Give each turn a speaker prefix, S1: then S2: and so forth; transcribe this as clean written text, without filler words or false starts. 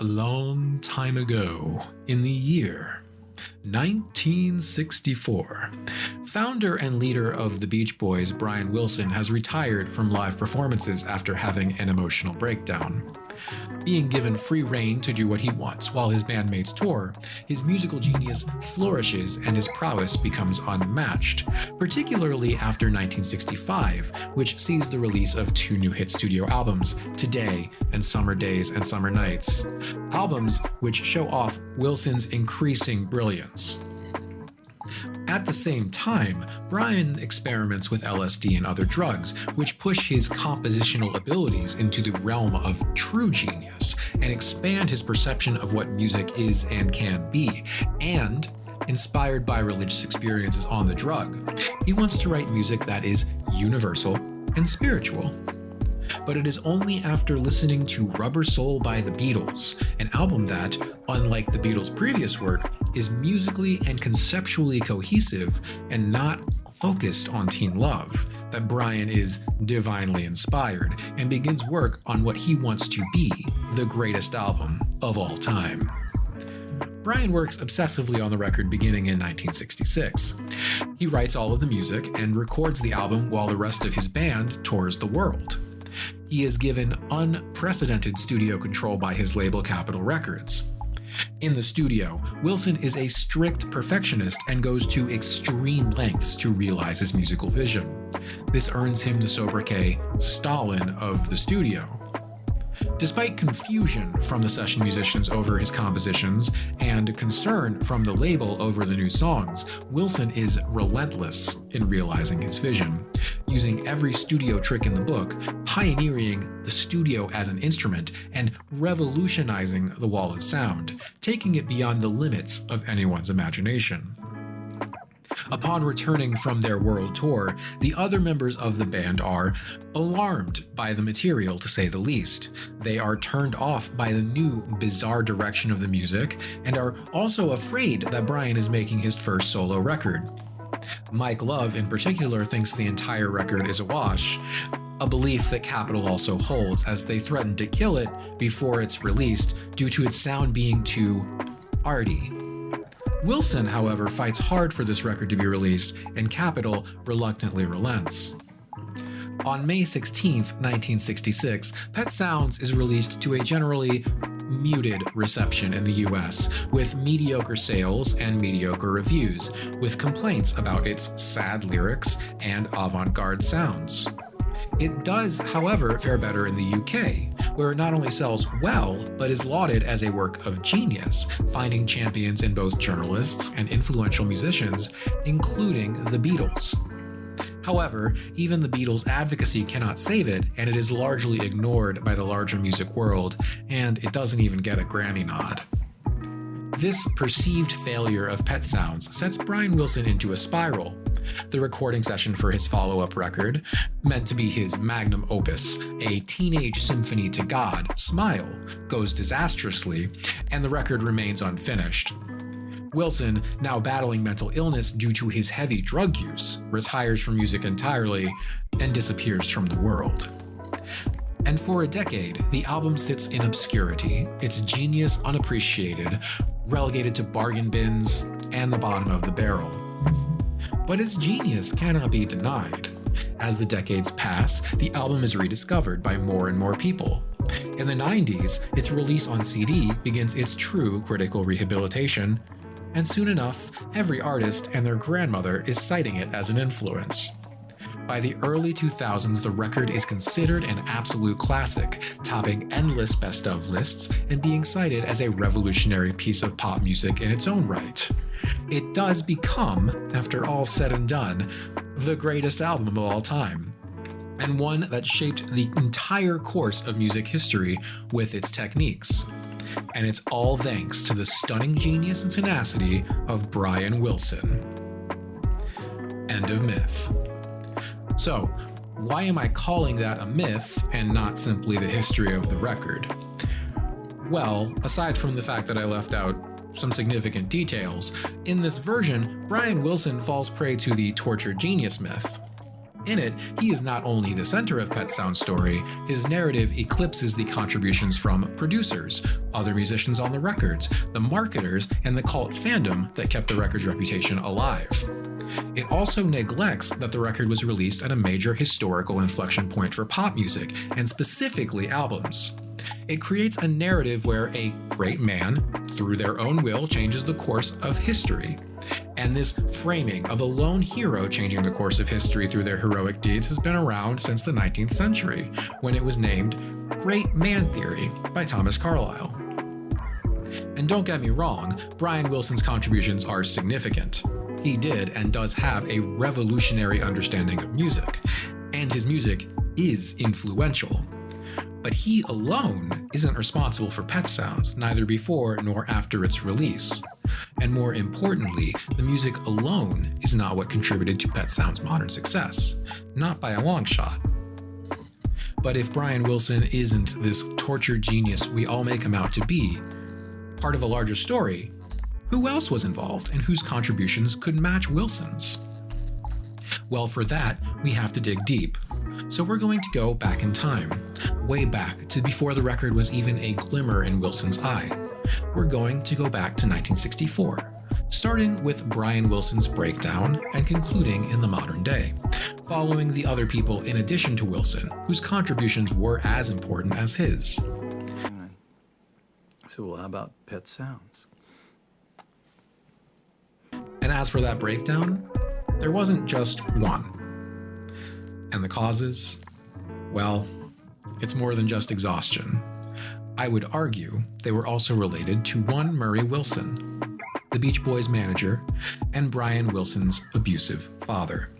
S1: A long time ago, in the year 1964, founder and leader of the Beach Boys, Brian Wilson, has retired from live performances after having an emotional breakdown. Being given free rein to do what he wants while his bandmates tour, his musical genius flourishes and his prowess becomes unmatched, particularly after 1965, which sees the release of two new hit studio albums, Today and Summer Days and Summer Nights, albums which show off Wilson's increasing brilliance. At the same time, Brian experiments with LSD and other drugs, which push his compositional abilities into the realm of true genius and expand his perception of what music is and can be. And, inspired by religious experiences on the drug, he wants to write music that is universal and spiritual. But it is only after listening to Rubber Soul by the Beatles, an album that, unlike the Beatles' previous work, is musically and conceptually cohesive and not focused on teen love, that Brian is divinely inspired and begins work on what he wants to be the greatest album of all time. Brian works obsessively on the record beginning in 1966. He writes all of the music and records the album while the rest of his band tours the world. He is given unprecedented studio control by his label Capitol Records. In the studio, Wilson is a strict perfectionist and goes to extreme lengths to realize his musical vision. This earns him the sobriquet Stalin of the studio. Despite confusion from the session musicians over his compositions and concern from the label over the new songs, Wilson is relentless in realizing his vision, using every studio trick in the book, pioneering the studio as an instrument, and revolutionizing the wall of sound, taking it beyond the limits of anyone's imagination. Upon returning from their world tour, the other members of the band are alarmed by the material, to say the least. They are turned off by the new, bizarre direction of the music, and are also afraid that Brian is making his first solo record. Mike Love, in particular, thinks the entire record is a wash, a belief that Capitol also holds, as they threaten to kill it before it's released due to its sound being too arty. Wilson, however, fights hard for this record to be released, and Capitol reluctantly relents. On May 16, 1966, Pet Sounds is released to a generally muted reception in the US, with mediocre sales and mediocre reviews, with complaints about its sad lyrics and avant-garde sounds. It does, however, fare better in the UK, where it not only sells well, but is lauded as a work of genius, finding champions in both journalists and influential musicians, including the Beatles. However, even the Beatles' advocacy cannot save it, and it is largely ignored by the larger music world, and it doesn't even get a Grammy nod. This perceived failure of Pet Sounds sets Brian Wilson into a spiral. The recording session for his follow-up record, meant to be his magnum opus, a teenage symphony to God, Smile, goes disastrously, and the record remains unfinished. Wilson, now battling mental illness due to his heavy drug use, retires from music entirely and disappears from the world. And for a decade, the album sits in obscurity, its genius unappreciated, relegated to bargain bins and the bottom of the barrel. But its genius cannot be denied. As the decades pass, the album is rediscovered by more and more people. In the 90s, its release on CD begins its true critical rehabilitation, and soon enough, every artist and their grandmother is citing it as an influence. By the early 2000s, the record is considered an absolute classic, topping endless best-of lists and being cited as a revolutionary piece of pop music in its own right. It does become, after all said and done, the greatest album of all time, and one that shaped the entire course of music history with its techniques. And it's all thanks to the stunning genius and tenacity of Brian Wilson. End of myth. So, why am I calling that a myth and not simply the history of the record? Well, aside from the fact that I left out some significant details, in this version, Brian Wilson falls prey to the tortured genius myth. In it, he is not only the center of Pet Sound's story, his narrative eclipses the contributions from producers, other musicians on the records, the marketers, and the cult fandom that kept the record's reputation alive. It also neglects that the record was released at a major historical inflection point for pop music, and specifically albums. It creates a narrative where a great man, through their own will, changes the course of history. And this framing of a lone hero changing the course of history through their heroic deeds has been around since the 19th century, when it was named Great Man Theory by Thomas Carlyle. And don't get me wrong, Brian Wilson's contributions are significant. He did and does have a revolutionary understanding of music, and his music is influential. But he alone isn't responsible for Pet Sounds, neither before nor after its release. And more importantly, the music alone is not what contributed to Pet Sounds' modern success, not by a long shot. But if Brian Wilson isn't this tortured genius we all make him out to be, part of a larger story, who else was involved and whose contributions could match Wilson's? Well, for that, we have to dig deep. So we're going to go back in time, way back to before the record was even a glimmer in Wilson's eye. We're going to go back to 1964, starting with Brian Wilson's breakdown and concluding in the modern day, following the other people in addition to Wilson, whose contributions were as important as his.
S2: So, well, how about Pet Sounds?
S1: And as for that breakdown, there wasn't just one. And the causes? Well, it's more than just exhaustion. I would argue they were also related to one Murray Wilson, the Beach Boys manager, and Brian Wilson's abusive father.